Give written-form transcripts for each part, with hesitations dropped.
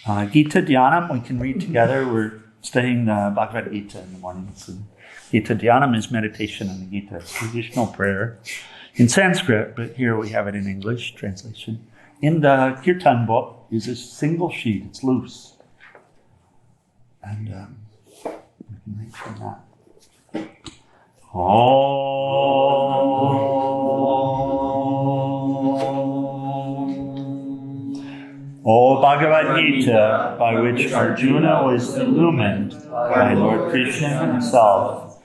Gita Dhyanam, we can read together. We're studying the Bhagavad Gita in the mornings. And Gita Dhyanam is meditation on the Gita. It's traditional prayer in Sanskrit, but here we have it in English translation. In the Kirtan book is a single sheet. It's loose. And we can read from that. O Bhagavad Gita, by which Arjuna was illumined by Lord Krishna himself,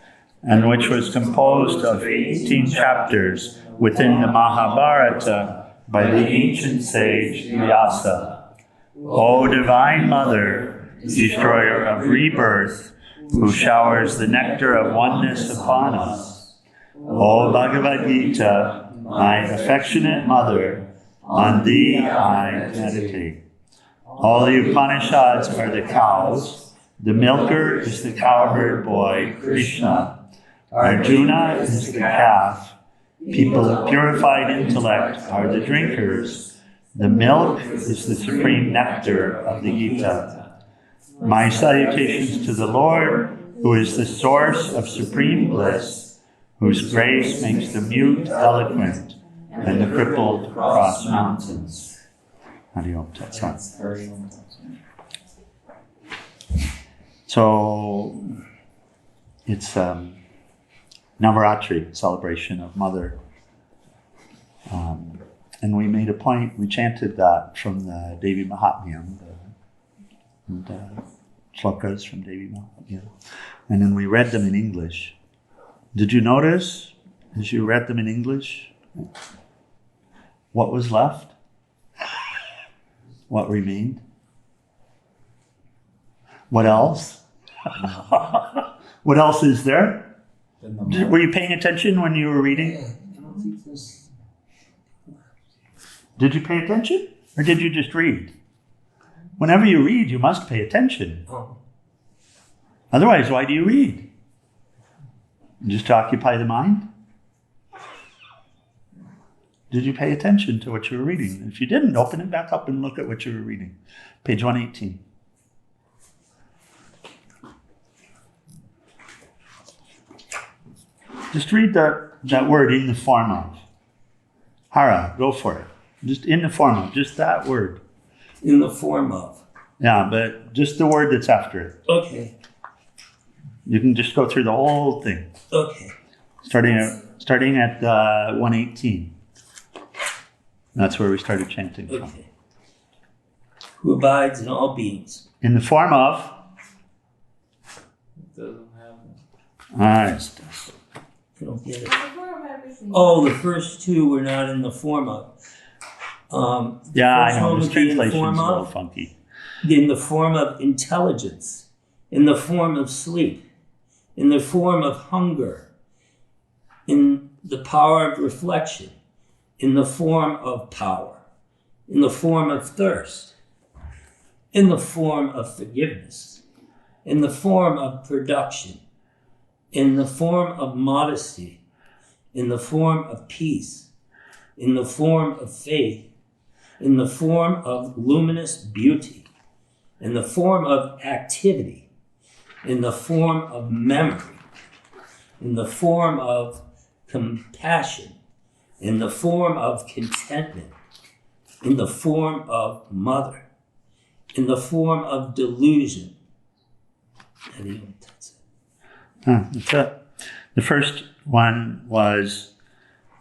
and which was composed of 18 chapters within the Mahabharata by the ancient sage Vyasa. O Divine Mother, destroyer of rebirth, who showers the nectar of oneness upon us. O Bhagavad Gita, my affectionate mother, on thee I meditate. All the Upanishads are the cows. The milker is the cowherd boy, Krishna. Arjuna is the calf. People of purified intellect are the drinkers. The milk is the supreme nectar of the Gita. My salutations to the Lord, who is the source of supreme bliss, whose grace makes the mute eloquent, and the crippled cross mountains. Hari-Om Tat Sat. So it's Navaratri, celebration of Mother. And we made a point, we chanted that from the Devi Mahatmyam, the shlokas from Devi Mahatmyam. And then we read them in English. Did you notice, as you read them in English, what was left? What remained? What else? What else is there? Were you paying attention when you were reading? Did you pay attention? Or did you just read? Whenever you read, you must pay attention. Otherwise, why do you read? Just to occupy the mind? Did you pay attention to what you were reading? If you didn't, open it back up and look at what you were reading. Page 118. Just read that word, in the form of. Hara, go for it. Just in the form of, just that word. In the form of. Yeah, but just the word that's after it. Okay. You can just go through the whole thing. Okay. Starting at 118. That's where we started chanting from. Okay. Who abides in all beings. In the form of. It doesn't have it. Yes. I don't get it. Oh, the first two were not in the form of. Yeah, I know. one This would be in the translation's form a little of. funky. In the form of intelligence, in the form of sleep, in the form of hunger, in the power of reflection, in the form of power, in the form of thirst, in the form of forgiveness, in the form of production, in the form of modesty, in the form of peace, in the form of faith, in the form of luminous beauty, in the form of activity, in the form of memory, in the form of compassion, in the form of contentment, in the form of mother, in the form of delusion. That's it. The first one was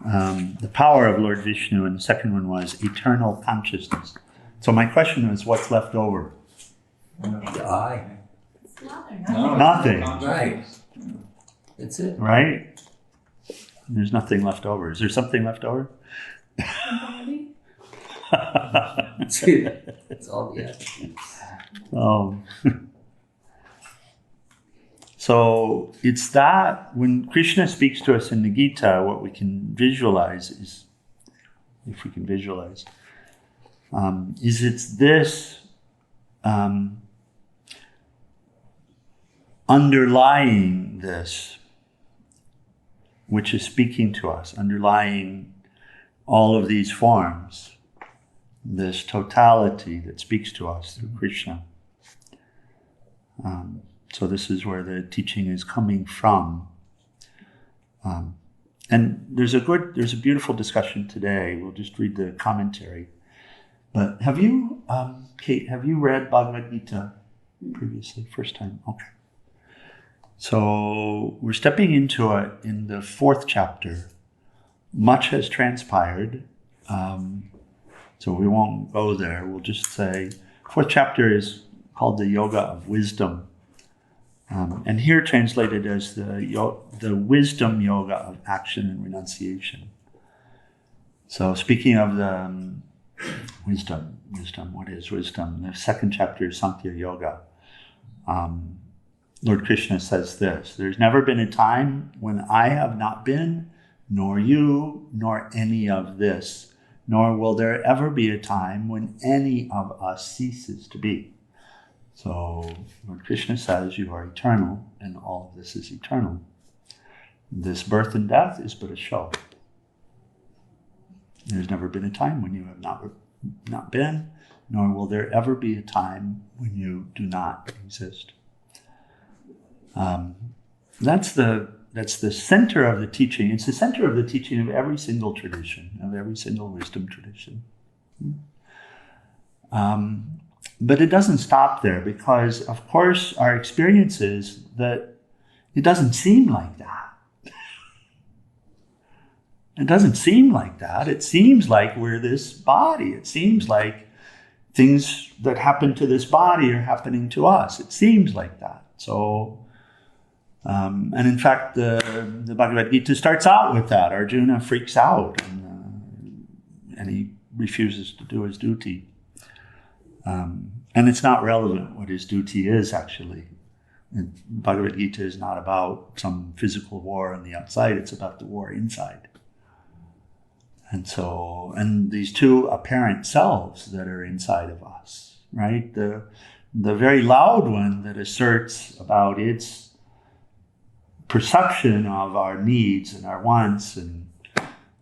the power of Lord Vishnu, and the second one was eternal consciousness. So my question was, what's left over? The I. Nothing. Right. That's it. Right? There's nothing left over. Is there something left over? That's it. It's all the attributes. So it's that when Krishna speaks to us in the Gita, what we can visualize is, if we can visualize, is it's this underlying this, which is speaking to us, underlying all of these forms, this totality that speaks to us through Krishna. So this is where the teaching is coming from. And there's a beautiful discussion today. We'll just read the commentary. But have you, Kate, have you read Bhagavad Gita previously? First time? Okay. So we're stepping into it in the 4th chapter. Much has transpired. So we won't go there. We'll just say, 4th chapter is called the Yoga of Wisdom. And here translated as the wisdom yoga of action and renunciation. So speaking of the wisdom, what is wisdom? The 2nd chapter is Sankhya Yoga. Lord Krishna says this: there's never been a time when I have not been, nor you, nor any of this, nor will there ever be a time when any of us ceases to be. So Lord Krishna says you are eternal, and all of this is eternal. This birth and death is but a show. There's never been a time when you have not been, nor will there ever be a time when you do not exist. That's the center of the teaching. It's the center of the teaching of every single tradition, of every single wisdom tradition. But it doesn't stop there, because, of course, our experience is that it doesn't seem like that. It doesn't seem like that. It seems like we're this body. It seems like things that happen to this body are happening to us. It seems like that. So, and in fact, the Bhagavad Gita starts out with that. Arjuna freaks out and he refuses to do his duty. And it's not relevant what his duty is, actually. And Bhagavad Gita is not about some physical war on the outside, it's about the war inside. And these two apparent selves that are inside of us, right? The very loud one that asserts about its perception of our needs and our wants and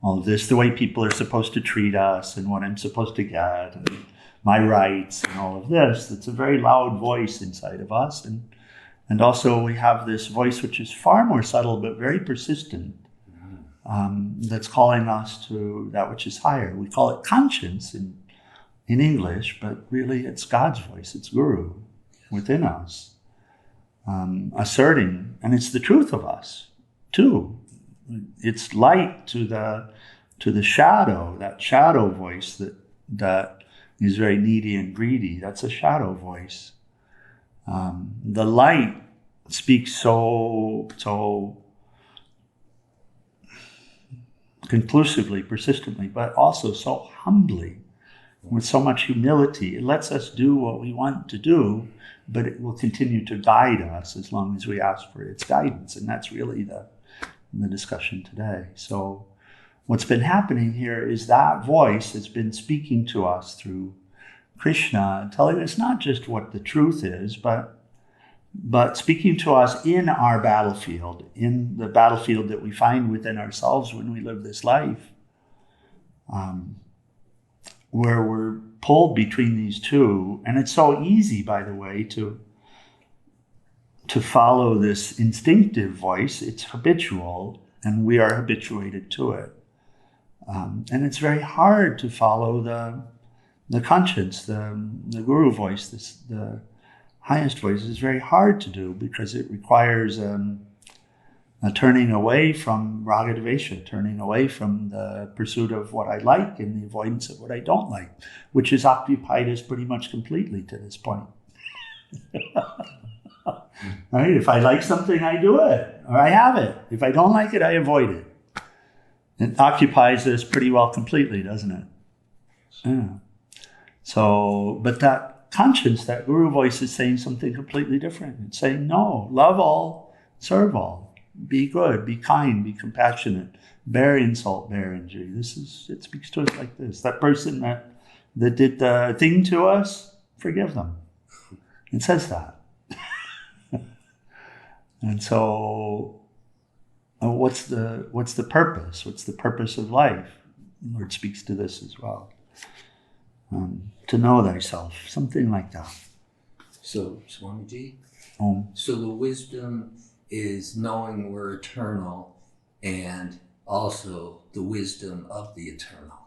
all of this, the way people are supposed to treat us and what I'm supposed to get, and my rights and all of this. It's a very loud voice inside of us. And also we have this voice which is far more subtle but very persistent, that's calling us to that which is higher. We call it conscience in English, but really it's God's voice, it's Guru within us, asserting, and it's the truth of us too. It's light to the shadow, that shadow voice that is very needy and greedy. That's a shadow voice. The light speaks so conclusively, persistently, but also so humbly, with so much humility. It lets us do what we want to do, but it will continue to guide us as long as we ask for its guidance. And that's really the discussion today. So what's been happening here is that voice has been speaking to us through Krishna, telling us not just what the truth is, but speaking to us in our battlefield, in the battlefield that we find within ourselves when we live this life, where we're pulled between these two. And it's so easy, by the way, to follow this instinctive voice. It's habitual, and we are habituated to it. And it's very hard to follow the conscience, the guru voice, the highest voice. Is very hard to do because it requires a turning away from raga dvesha, turning away from the pursuit of what I like and the avoidance of what I don't like, which has occupied us pretty much completely to this point. Right? If I like something, I do it, or I have it. If I don't like it, I avoid it. It occupies us pretty well completely, doesn't it? Yeah. So, but that conscience, that guru voice is saying something completely different. It's saying, no, love all, serve all, be good, be kind, be compassionate, bear insult, bear injury. It speaks to us like this. That person that did the thing to us, forgive them. It says that. And so, what's the purpose? What's the purpose of life? The Lord speaks to this as well. To know thyself, something like that. So, Swamiji, Um, so the wisdom is knowing we're eternal and also the wisdom of the eternal.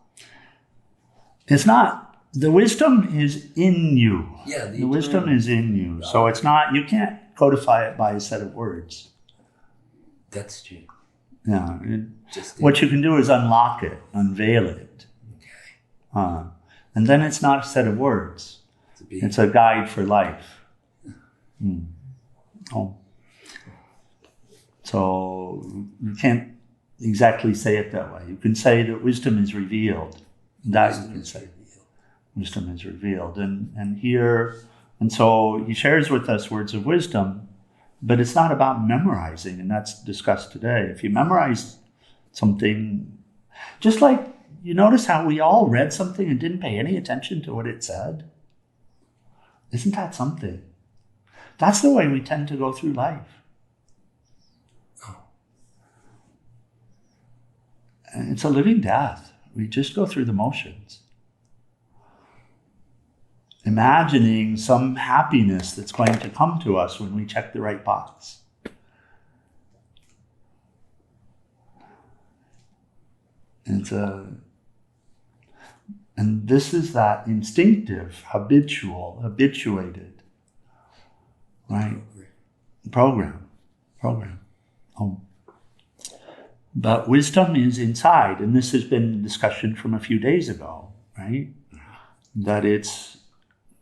It's not, the wisdom is in you. Yeah, The wisdom is in you. So it's not, you can't codify it by a set of words. That's true. Yeah. Just What you can do is unlock it, unveil it. Okay. And then it's not a set of words. It's a guide for life. Oh. So you can't exactly say it that way. You can say that wisdom is revealed. That you can say. Wisdom is revealed. And here, and so he shares with us words of wisdom, but it's not about memorizing, and that's discussed today. If you memorize something, just like you notice how we all read something and didn't pay any attention to what it said? Isn't that something? That's the way we tend to go through life. And it's a living death. We just go through the motions, imagining some happiness that's going to come to us when we check the right box. And this is that instinctive, habituated, right? Program. But wisdom is inside, and this has been discussion from a few days ago, right? That it's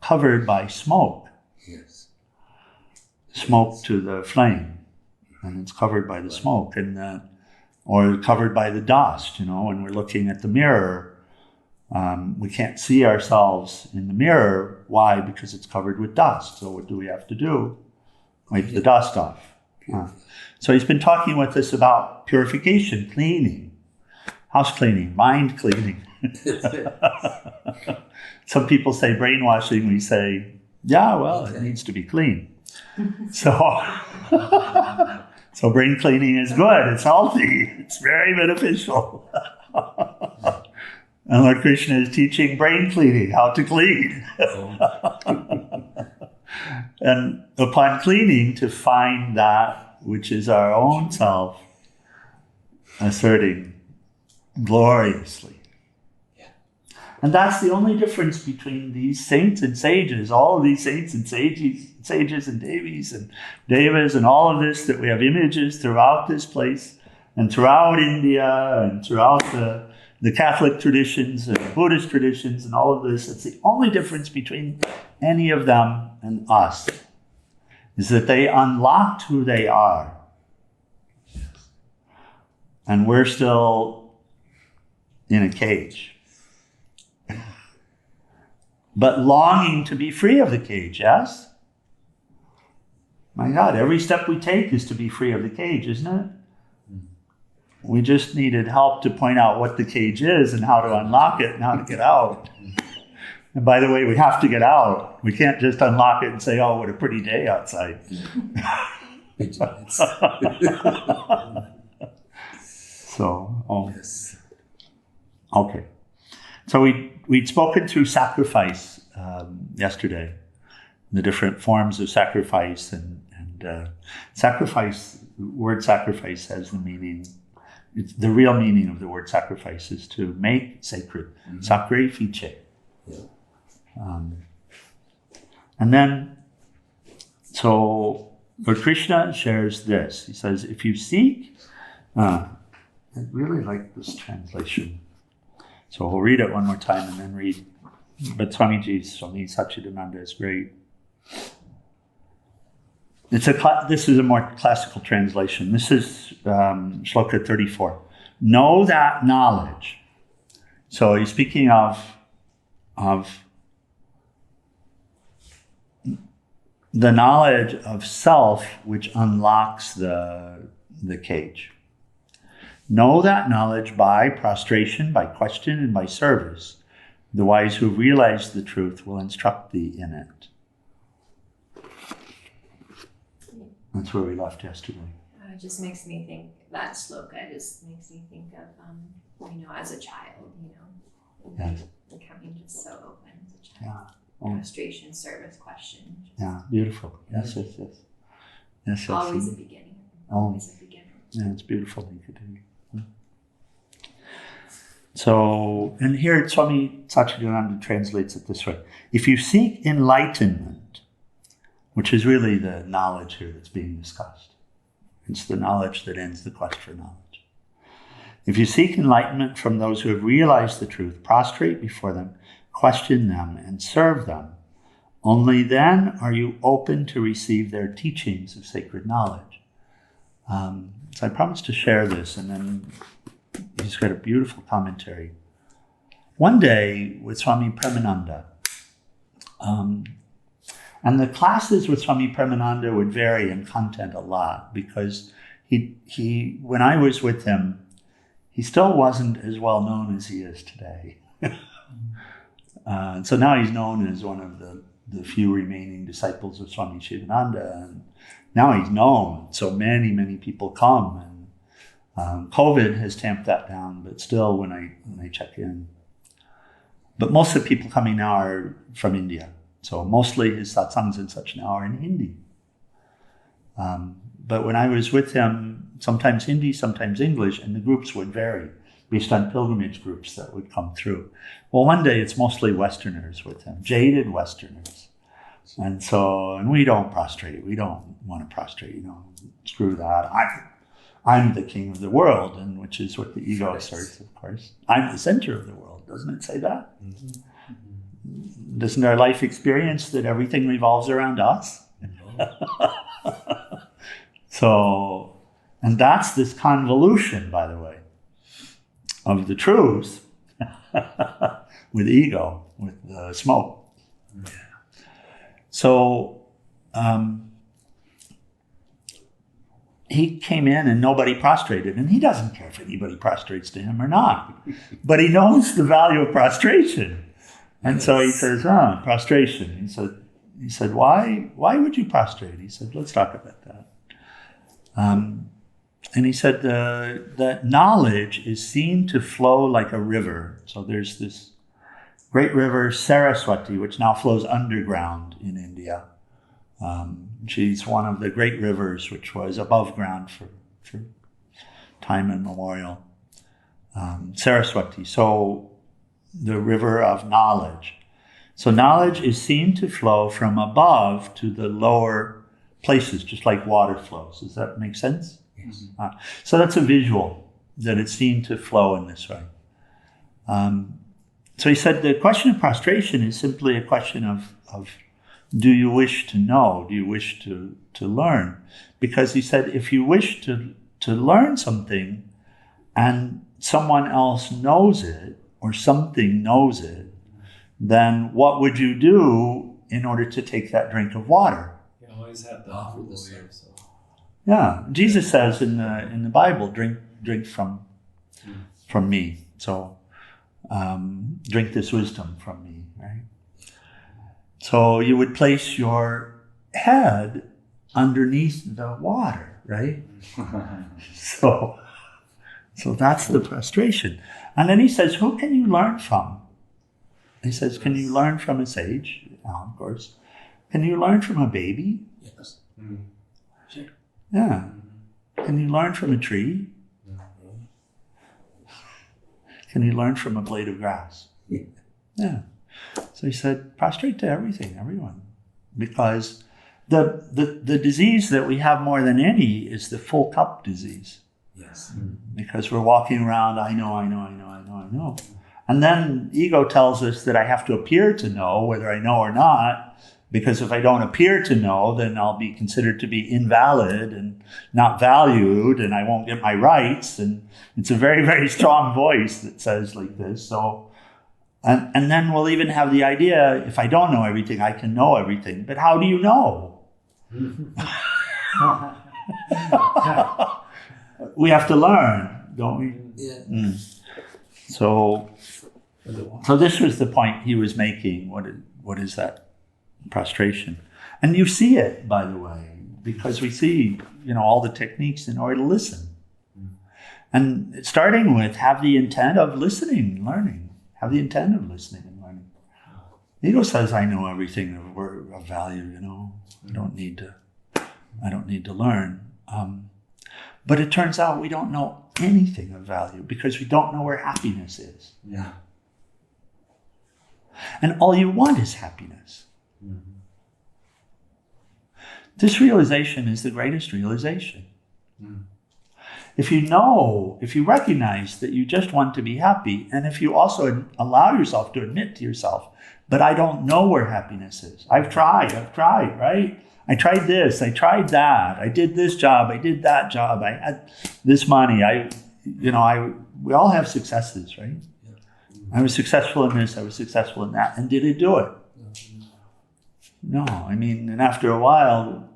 covered by smoke. Yes. Smoke to the flame, and it's covered by the smoke, or covered by the dust. When we're looking at the mirror, we can't see ourselves in the mirror. Why? Because it's covered with dust. So what do we have to do? Wipe the dust off. So he's been talking with us about purification, cleaning, house cleaning, mind cleaning. Some people say brainwashing. We say, yeah, well, it needs to be clean. So brain cleaning is good. It's healthy. It's very beneficial. And Lord Krishna is teaching brain cleaning, how to clean. And upon cleaning, to find that which is our own self, asserting gloriously. Yeah. And that's the only difference between these saints and sages, all of these saints and sages and devis and devas and all of this, that we have images throughout this place and throughout India and throughout the Catholic traditions and Buddhist traditions and all of this. It's the only difference between any of them and us, is that they unlocked who they are. And we're still in a cage. But longing to be free of the cage, yes? My God, every step we take is to be free of the cage, isn't it? We just needed help to point out what the cage is and how to unlock it and how to get out. And by the way, we have to get out. We can't just unlock it and say, oh, what a pretty day outside. Yes. Okay. So we'd spoken through sacrifice yesterday, the different forms of sacrifice. And sacrifice, the word sacrifice has the meaning. The real meaning of the word sacrifice is to make sacred. Sacrifice. Yeah. And then, so Lord Krishna shares this. He says, if you seek, I really like this translation. So we'll read it one more time and then read. But Swami Satchidananda is great. This is a more classical translation. This is Shloka 34. Know that knowledge. So he's speaking of the knowledge of self, which unlocks the cage. Know that knowledge by prostration, by question, and by service. The wise who realize the truth will instruct thee in it. That's where we left yesterday. It just makes me think, that sloka just makes me think of, as a child, Yes. Becoming just so open to check. Yeah. Demonstration, service, question. Yeah, beautiful. Yes, yes, yes. Yes, yes. Always a beginning. Always a beginning. Yeah, it's beautiful. You could do. So, and here Swami Satchidananda translates it this way. If you seek enlightenment, which is really the knowledge here that's being discussed, it's the knowledge that ends the quest for knowledge. If you seek enlightenment from those who have realized the truth, prostrate before them, question them, and serve them. Only then are you open to receive their teachings of sacred knowledge. So I promised to share this, and then he's got a beautiful commentary. One day with Swami Premananda, and the classes with Swami Premananda would vary in content a lot, because he when I was with him, he still wasn't as well known as he is today. So now he's known as one of the few remaining disciples of Swami Shivananda, and now he's known. So many people come, and COVID has tamped that down, but still when I check in. But most of the people coming now are from India. So mostly his satsangs and such now are in Hindi. But when I was with him, sometimes Hindi, sometimes English, and the groups would vary based on pilgrimage groups that would come through. Well, one day it's mostly Westerners with him, jaded Westerners. And we don't prostrate. We don't want to prostrate, screw that. I'm the king of the world, and which is what the ego asserts, of course. I'm the center of the world. Doesn't it say that? Mm-hmm. Doesn't our life experience that everything revolves around us? So, and that's this convolution, by the way, of the truth with ego, with the smoke. Yeah. So, he came in and nobody prostrated, and he doesn't care if anybody prostrates to him or not, but he knows the value of prostration. And so he says, prostration. He said, why would you prostrate? He said, let's talk about that. And he said that knowledge is seen to flow like a river. So there's this great river, Saraswati, which now flows underground in India. She's one of the great rivers which was above ground for time immemorial. Saraswati, so the river of knowledge. So knowledge is seen to flow from above to the lower places, just like water flows. Does that make sense? Yes. So that's a visual, that it's seen to flow in this way. So he said the question of prostration is simply a question of do you wish to know? Do you wish to learn? Because he said if you wish to learn something and someone else knows it or something knows it, then what would you do in order to take that drink of water? You always have to offer the service. Yeah, Jesus says in the Bible, drink from me. So drink this wisdom from me, right? So you would place your head underneath the water, right? So that's the prostration. And then he says, who can you learn from? He says, can you learn from a sage? Of course. Can you learn from a baby? Yes. Mm-hmm. Sure. Yeah. Can you learn from a tree? Mm-hmm. Can you learn from a blade of grass? Yeah. So he said, prostrate to everyone. Because the disease that we have more than any is the full cup disease. Yes. Because we're walking around, I know. And then ego tells us that I have to appear to know whether I know or not, because if I don't appear to know, then I'll be considered to be invalid and not valued, and I won't get my rights. And it's a very, very strong voice that says like this. So, and then we'll even have the idea, if I don't know everything, I can know everything. But how do you know? We have to learn, don't we? Yeah. So this was the point he was making. What is that prostration? And you see it, by the way, because we see, all the techniques in order to listen. And starting with have the intent of listening, learning. have the intent of listening and learning. The ego says, I know everything of value, I don't need to learn. But it turns out we don't know anything of value because we don't know where happiness is. Yeah. And all you want is happiness. Mm-hmm. This realization is the greatest realization. Mm. If you recognize that you just want to be happy, and if you also allow yourself to admit to yourself, but I don't know where happiness is. I've tried, right? I tried this, I tried that, I did this job, I did that job, I had this money, we all have successes, right? Yeah. I was successful in this, I was successful in that, and did it do it? No, and after a while,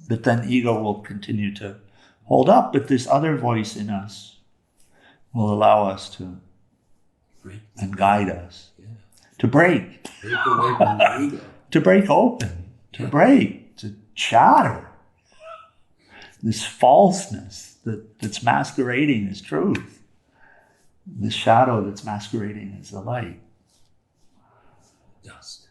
but then ego will continue to hold up, but this other voice in us will allow us to, and guide us, to break away from the ego. to break open, to break, to shatter this falseness that's masquerading as truth, this shadow that's masquerading as the light. Dust.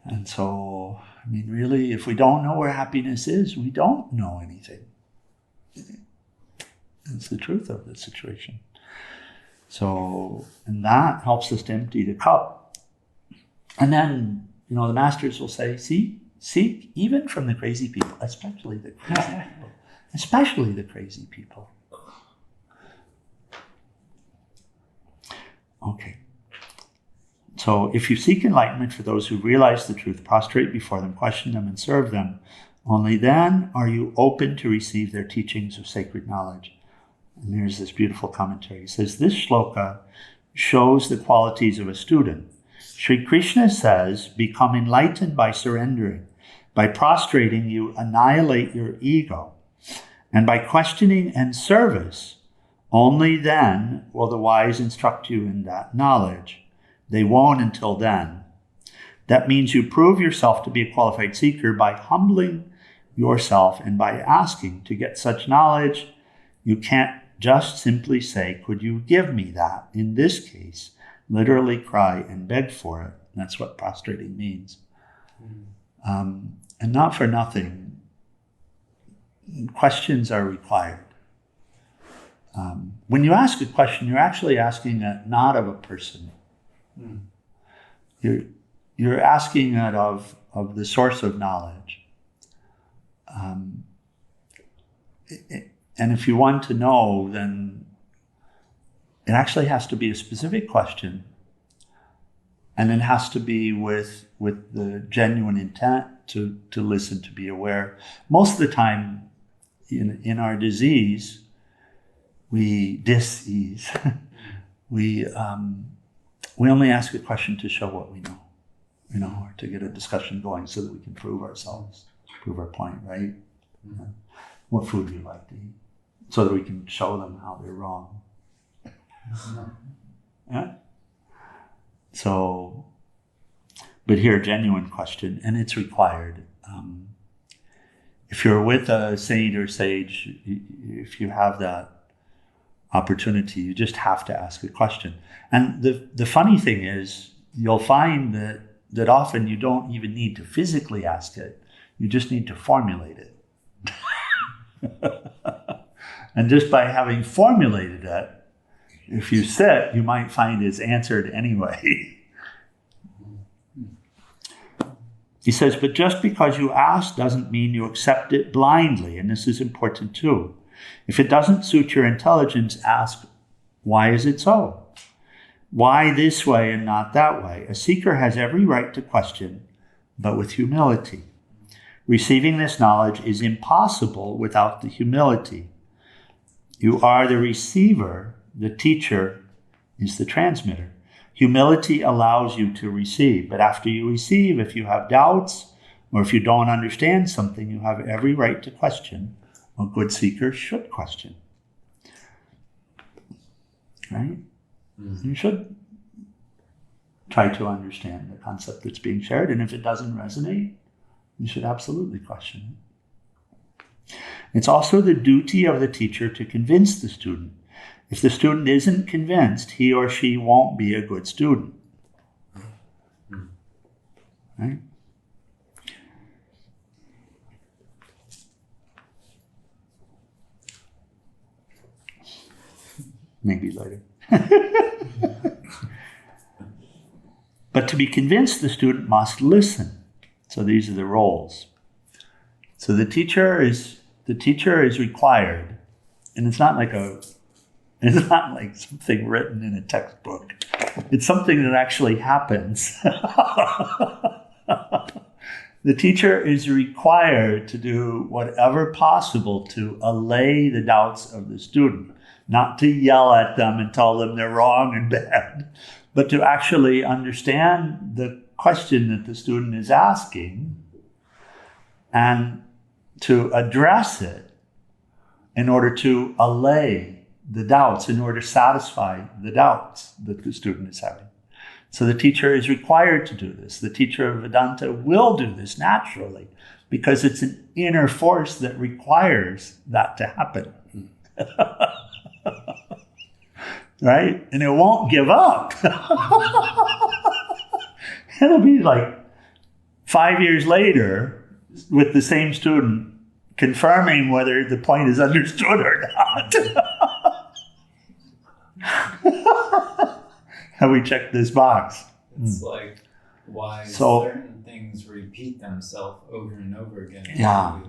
And so, really, if we don't know where happiness is, we don't know anything. It's the truth of the situation. So, and that helps us to empty the cup. And then, the masters will say, seek even from the crazy people, especially the crazy people. Okay. So if you seek enlightenment for those who realize the truth, prostrate before them, question them, and serve them, only then are you open to receive their teachings of sacred knowledge. And here's this beautiful commentary. It says, this shloka shows the qualities of a student. Sri Krishna says, become enlightened by surrendering. By prostrating, you annihilate your ego. And by questioning and service, only then will the wise instruct you in that knowledge. They won't until then. That means you prove yourself to be a qualified seeker by humbling yourself and by asking to get such knowledge. You can't just simply say, could you give me that? In this case, literally cry and beg for it. That's what prostrating means. And not for nothing, questions are required. When you ask a question, you're actually asking it not of a person. You're asking it of the source of knowledge. And if you want to know, then it actually has to be a specific question, and it has to be with the genuine intent to listen, to be aware. Most of the time, in our disease, dis-ease, we only ask a question to show what we know, or to get a discussion going so that we can prove ourselves, prove our point, right? Mm-hmm. What food do you like to eat? So that we can show them how they're wrong. Yeah? So, but here, genuine question, and it's required. If you're with a saint or sage, if you have that opportunity, you just have to ask a question. And the funny thing is, you'll find that often you don't even need to physically ask it, you just need to formulate it. And just by having formulated it, if you sit, you might find it's answered anyway. He says, but just because you ask doesn't mean you accept it blindly, and this is important too. If it doesn't suit your intelligence, ask, why is it so? Why this way and not that way? A seeker has every right to question, but with humility. Receiving this knowledge is impossible without the humility. You are the receiver, the teacher is the transmitter. Humility allows you to receive, but after you receive, if you have doubts or if you don't understand something, you have every right to question. A good seeker should question. Right? You should try to understand the concept that's being shared, and if it doesn't resonate, you should absolutely question it. It's also the duty of the teacher to convince the student. If the student isn't convinced, he or she won't be a good student. Right? Maybe later. But to be convinced, the student must listen. So these are the roles. So the teacher is required, and it's not like something written in a textbook. It's something that actually happens. The teacher is required to do whatever possible to allay the doubts of the student, not to yell at them and tell them they're wrong and bad, but to actually understand the question that the student is asking and to address it in order to allay the doubts, in order to satisfy the doubts that the student is having. So the teacher is required to do this. The teacher of Vedanta will do this naturally because it's an inner force that requires that to happen. Right? And it won't give up. It'll be like 5 years later with the same student confirming whether the point is understood or not. Have we checked this box? It's like why certain things repeat themselves over and over again. Yeah.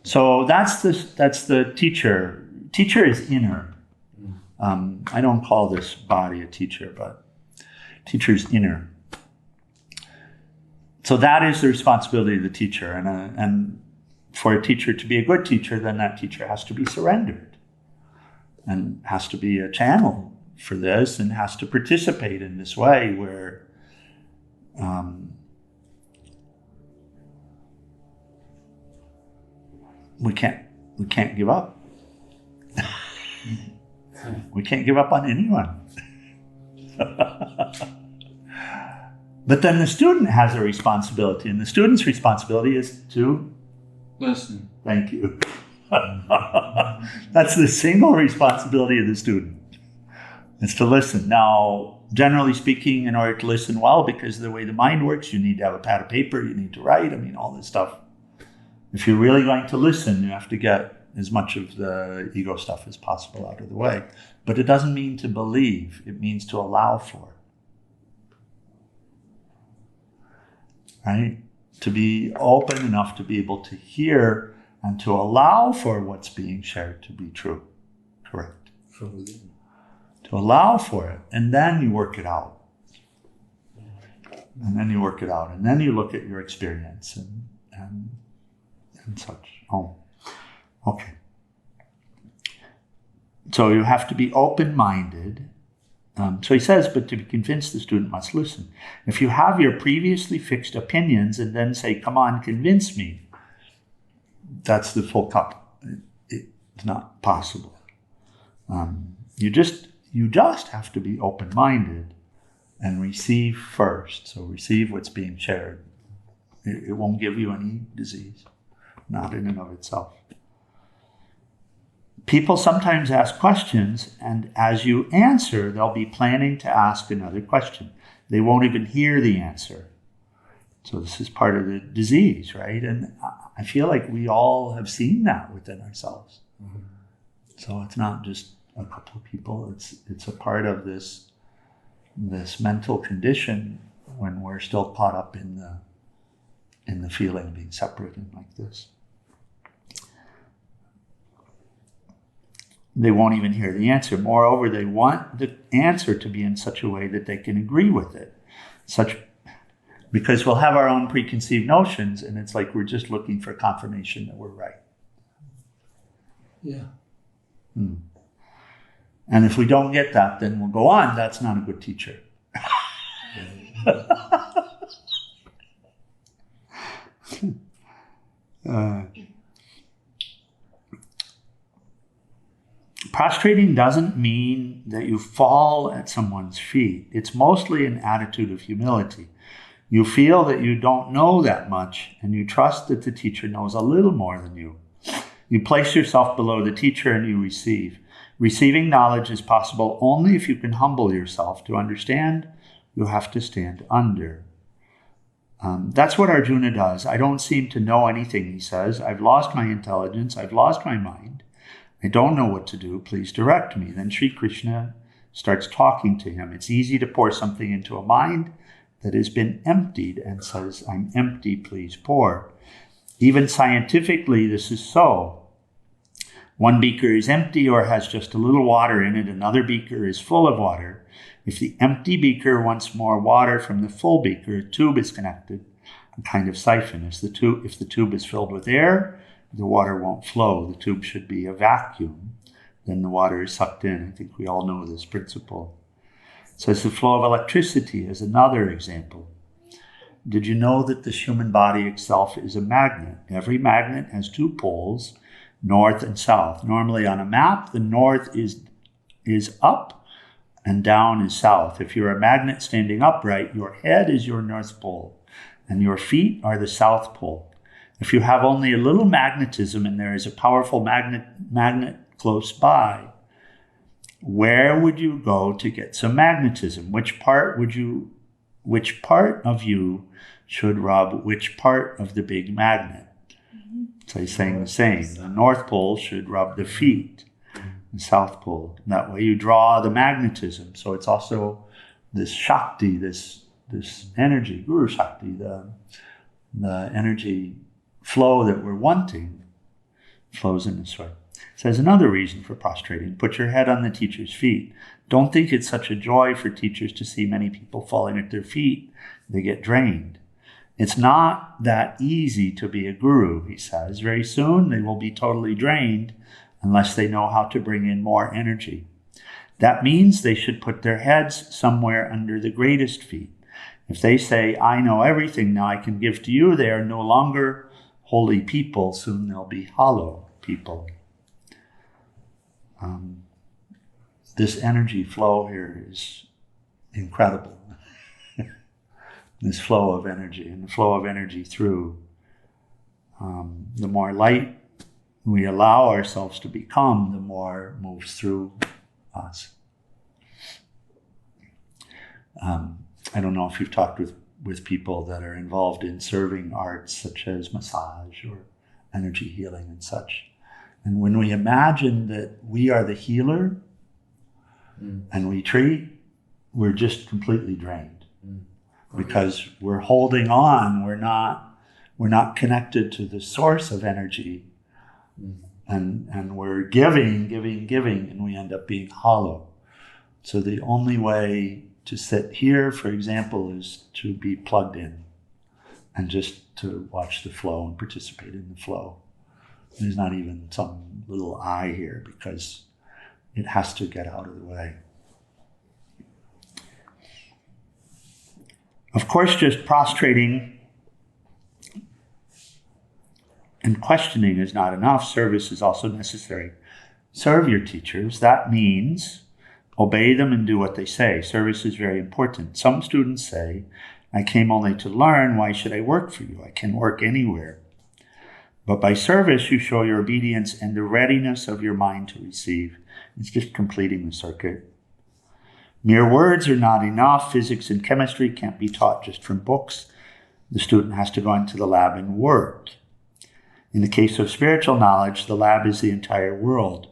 So that's the teacher. Teacher is inner. I don't call this body a teacher, but teacher is inner. So that is the responsibility of the teacher, and for a teacher to be a good teacher, then that teacher has to be surrendered, and has to be a channel for this, and has to participate in this way where we can't give up. We can't give up on anyone. But then the student has a responsibility, and the student's responsibility is to listen. Thank you. That's the single responsibility of the student. It's to listen. Now, generally speaking, in order to listen well, because of the way the mind works, you need to have a pad of paper, you need to write, all this stuff. If you're really going to listen, you have to get as much of the ego stuff as possible out of the way. But it doesn't mean to believe, it means to allow for. Right? To be open enough to be able to hear and to allow for what's being shared to be true. Correct. From within. To allow for it, and then you work it out. And then you work it out, and then you look at your experience and such. Oh, okay. So you have to be open-minded. So he says, but to be convinced, the student must listen. If you have your previously fixed opinions and then say, come on, convince me, that's the full cup. It's not possible. You just have to be open-minded and receive first. So receive what's being shared. It won't give you any disease, not in and of itself. People sometimes ask questions, and as you answer, they'll be planning to ask another question. They won't even hear the answer. So this is part of the disease, right? And I feel like we all have seen that within ourselves. Mm-hmm. So it's not just a couple of people. It's a part of this mental condition when we're still caught up in the feeling of being separated like this. They won't even hear the answer. Moreover, they want the answer to be in such a way that they can agree with it. Because we'll have our own preconceived notions, and it's like we're just looking for confirmation that we're right. Yeah. And if we don't get that, then we'll go on. That's not a good teacher. Prostrating doesn't mean that you fall at someone's feet. It's mostly an attitude of humility. You feel that you don't know that much, and you trust that the teacher knows a little more than you. You place yourself below the teacher and you receive. Receiving knowledge is possible only if you can humble yourself. To understand, you have to stand under. That's what Arjuna does. I don't seem to know anything, he says. I've lost my intelligence. I've lost my mind. I don't know what to do. Please direct me. Then Sri Krishna starts talking to him. It's easy to pour something into a mind that has been emptied and says, I'm empty, please pour. Even scientifically, this is so. One beaker is empty or has just a little water in it. Another beaker is full of water. If the empty beaker wants more water from the full beaker, a tube is connected, a kind of siphon. If the tube is filled with air, the water won't flow. The tube should be a vacuum. Then the water is sucked in. I think we all know this principle. It says the flow of electricity is another example. Did you know that this human body itself is a magnet? Every magnet has two poles, north and south. Normally on a map, the north is up and down is south. If you're a magnet standing upright, your head is your north pole and your feet are the south pole. If you have only a little magnetism and there is a powerful magnet close by, where would you go to get some magnetism? Which part of you should rub which part of the big magnet? So he's saying the same. The North Pole should rub the feet, the South Pole. And that way you draw the magnetism. So it's also this Shakti, this energy, Guru Shakti, the energy flow that we're wanting flows in this way. It says another reason for prostrating, put your head on the teacher's feet. Don't think it's such a joy for teachers to see many people falling at their feet. They get drained. It's not that easy to be a guru, he says. Very soon they will be totally drained unless they know how to bring in more energy. That means they should put their heads somewhere under the greatest feet. If they say, I know everything, now I can give to you, they are no longer holy people. Soon they'll be hollow people. This energy flow here is incredible. This flow of energy, and the flow of energy through. The more light we allow ourselves to become, the more moves through us. I don't know if you've talked with people that are involved in serving arts such as massage or energy healing and such. And when we imagine that we are the healer and we treat, we're just completely drained. Because we're holding on, we're not connected to the source of energy, and we're giving, and we end up being hollow. So the only way to sit here, for example, is to be plugged in and just to watch the flow and participate in the flow. There's not even some little I here because it has to get out of the way. Of course, just prostrating and questioning is not enough. Service is also necessary. Serve your teachers. That means obey them and do what they say. Service is very important. Some students say, I came only to learn. Why should I work for you? I can work anywhere. But by service, you show your obedience and the readiness of your mind to receive. It's just completing the circuit. Mere words are not enough. Physics and chemistry can't be taught just from books. The student has to go into the lab and work. In the case of spiritual knowledge, the lab is the entire world.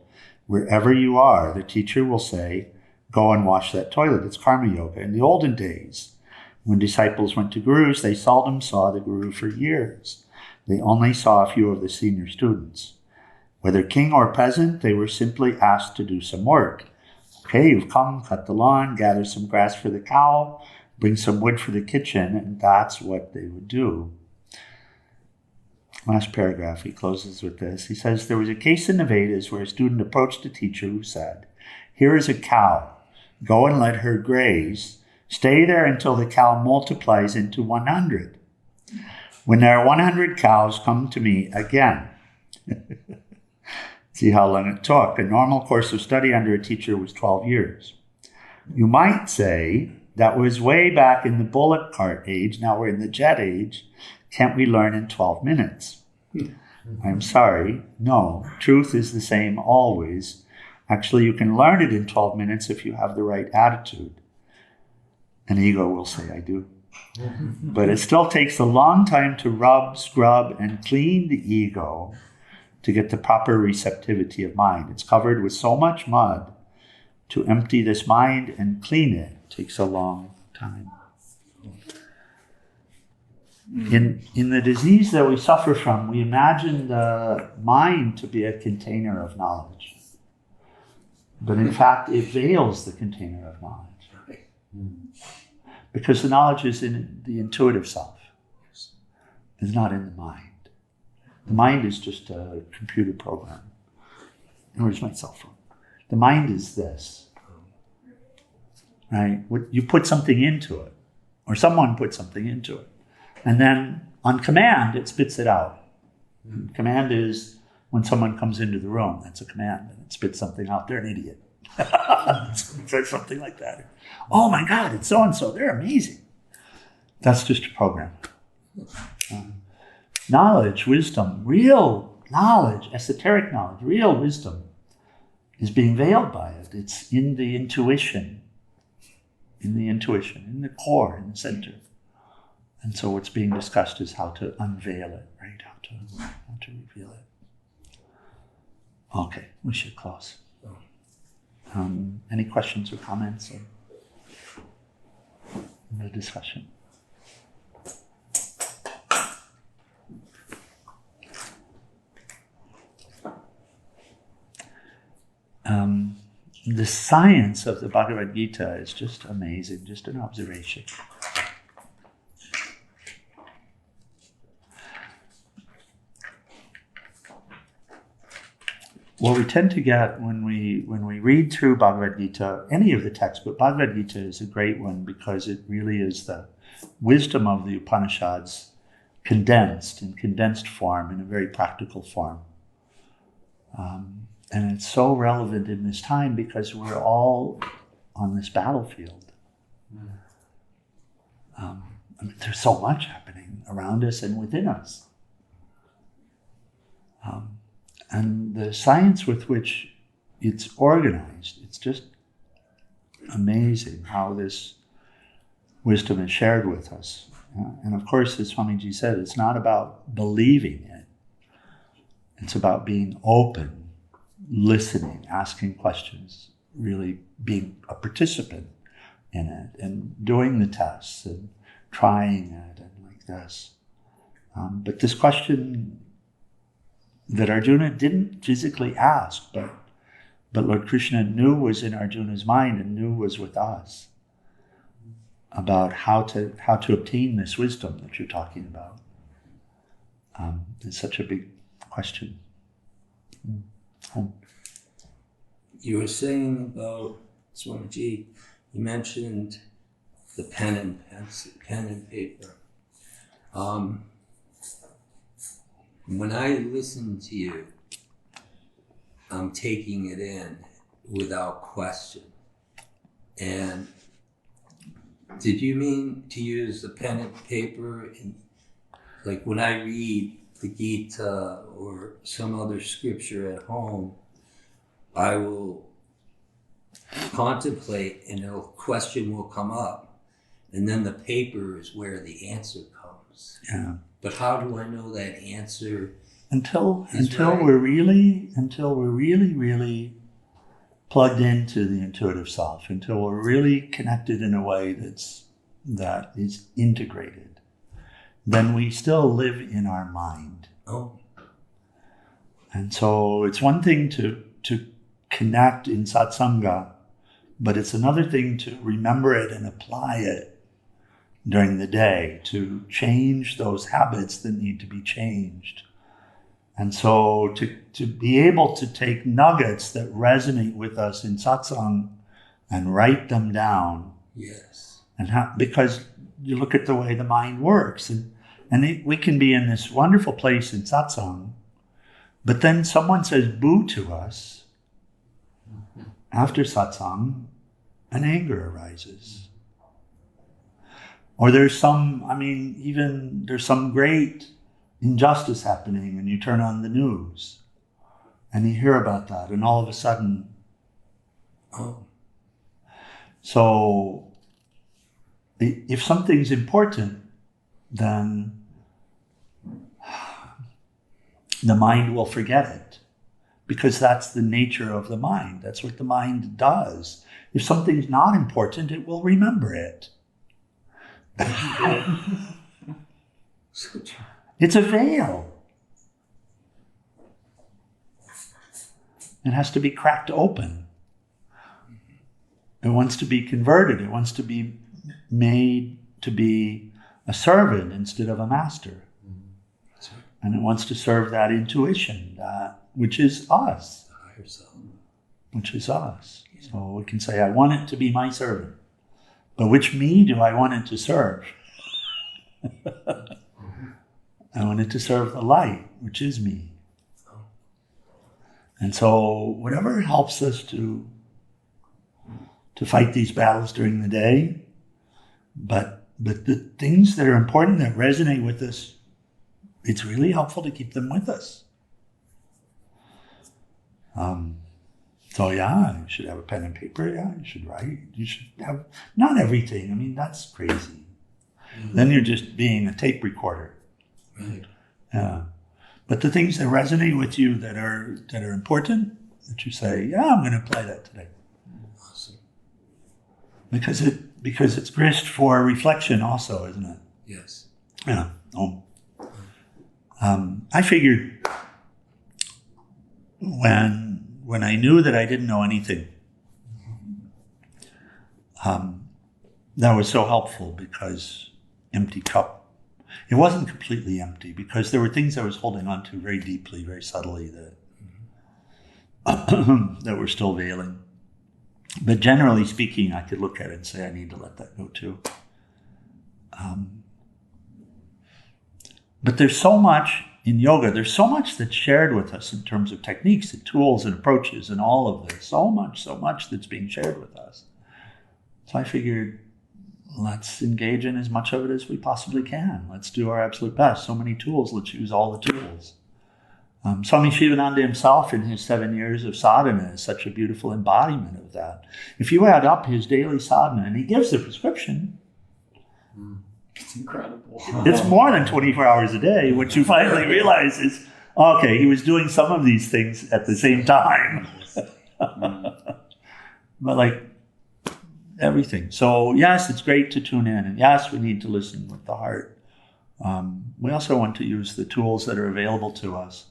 Wherever you are, the teacher will say, go and wash that toilet. It's karma yoga. In the olden days, when disciples went to gurus, they seldom saw the guru for years. They only saw a few of the senior students. Whether king or peasant, they were simply asked to do some work. Okay, you've come, cut the lawn, gather some grass for the cow, bring some wood for the kitchen, and that's what they would do. Last paragraph, he closes with this. He says, there was a case in the Vedas where a student approached a teacher who said, here is a cow. Go and let her graze. Stay there until the cow multiplies into 100. When there are 100 cows, come to me again. See how long it took. A normal course of study under a teacher was 12 years. You might say that was way back in the bullock cart age. Now we're in the jet age. Can't we learn in 12 minutes? I'm sorry. No, truth is the same always. Actually, you can learn it in 12 minutes if you have the right attitude. An ego will say, I do. But it still takes a long time to rub, scrub, and clean the ego to get the proper receptivity of mind. It's covered with so much mud. To empty this mind and clean it takes a long time. In the disease that we suffer from, we imagine the mind to be a container of knowledge. But in fact, it veils the container of knowledge. Because the knowledge is in the intuitive self. It's not in the mind. The mind is just a computer program. Where's my cell phone? The mind is this. Right? You put something into it. Or someone puts something into it. And then on command, it spits it out. Command is when someone comes into the room, that's a command, and it spits something out. They're an idiot. Something like that. Oh my God, it's so-and-so. They're amazing. That's just a program. Knowledge, wisdom, real knowledge, esoteric knowledge, real wisdom is being veiled by it. It's in the intuition, in the core, in the center. And so what's being discussed is how to unveil it, right? How to reveal it. Okay, we should close. Any questions or comments in the discussion? The science of the Bhagavad Gita is just amazing, just an observation. What we tend to get when we read through Bhagavad Gita, any of the texts, but Bhagavad Gita is a great one because it really is the wisdom of the Upanishads condensed in condensed form, in a very practical form. And it's so relevant in this time because we're all on this battlefield. There's so much happening around us and within us. And the science with which it's organized, it's just amazing how this wisdom is shared with us. And of course, as Swamiji said, it's not about believing it. It's about being open, listening, asking questions, really being a participant in it and doing the tests and trying it and like this. But this question that Arjuna didn't physically ask, but Lord Krishna knew was in Arjuna's mind and knew was with us about how to obtain this wisdom that you're talking about. It's such a big question. You were saying about Swamiji, you mentioned the pen and paper. When I listen to you, I'm taking it in without question. And did you mean to use the pen and paper in, like when I read the Geeta or some other scripture at home, I will contemplate and a question will come up, and then the paper is where the answer comes. Yeah. But how do I know that answer? Until right? we're really plugged into the intuitive self, until we're really connected in a way that is integrated, then we still live in our mind. Oh. And so it's one thing to connect in satsanga, but it's another thing to remember it and apply it during the day, to change those habits that need to be changed. And so to be able to take nuggets that resonate with us in satsang and write them down. Yes. And because you look at the way the mind works, we can be in this wonderful place in satsang, but then someone says boo to us after satsang, and anger arises. Or there's some great injustice happening and you turn on the news and you hear about that and all of a sudden Oh. So if something's important, then the mind will forget it, because that's the nature of the mind. That's what the mind does. If something's not important, it will remember it. It's a veil. It has to be cracked open. It wants to be converted. It wants to be made to be a servant instead of a master. And it wants to serve that intuition, which is us. Higher self. Which is us. So we can say, I want it to be my servant. But which me do I want it to serve? I want it to serve the light, which is me. And so whatever helps us to fight these battles during the day, but the things that are important, that resonate with us, it's really helpful to keep them with us. So yeah, you should have a pen and paper. Yeah, you should write. You should have, not everything. I mean, that's crazy. Then you're just being a tape recorder. Right. Yeah. But the things that resonate with you, that are important, that you say, yeah, I'm going to apply that today. Awesome. Because it's grist for reflection also, isn't it? Yes. Yeah. I figured when I knew that I didn't know anything, that was so helpful, because empty cup. It wasn't completely empty, because there were things I was holding on to very deeply, very subtly, that were still veiling. But generally speaking, I could look at it and say, I need to let that go too. But there's so much in yoga, there's so much that's shared with us in terms of techniques and tools and approaches and all of this. So much that's being shared with us. So I figured, let's engage in as much of it as we possibly can. Let's do our absolute best. So many tools, let's use all the tools. Swami Shivananda himself, in his 7 years of sadhana, is such a beautiful embodiment of that. If you add up his daily sadhana, and he gives the prescription, It's incredible. it's more than 24 hours a day. What you finally realize is, okay, he was doing some of these things at the same time. But like everything. So yes, it's great to tune in. And yes, we need to listen with the heart. We also want to use the tools that are available to us.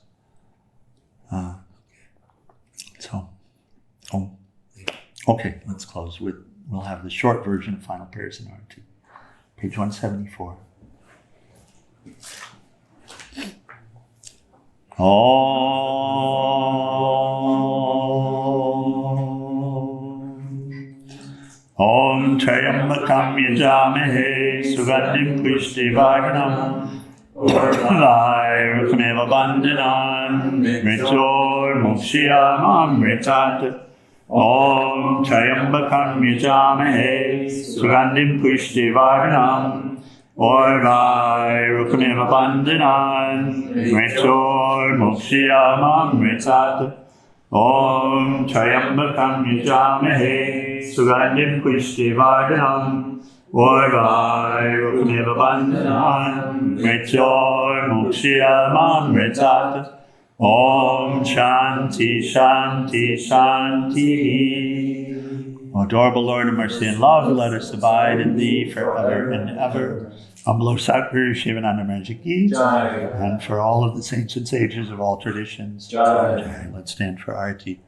Okay, let's close with, we'll have the short version of Final Prayers in R2. Page 174. Om Trayambakam Yajamahe Sugandhim Pushtivarnam Vairukmeva Bandhanan Mritor Mukshiyamam Mritat Om Trayambakam Yajamahe Sugandhim Pushtivarnam Vairukmeva Bandhanan Mritor Mukshiyamam Mritat Om Trayambakam Yajamahe Sugandhim Pushtivarnam Vairukmeva Bandhanan Mritor Mukshiyamam Mritat Om Shanti Shanti Shanti. O adorable Lord of mercy and love, let us abide in thee forever and ever. Humble Satguru Shivananda Maharaj Ki Jai, and for all of the saints and sages of all traditions. Jai. Let's stand for Arati.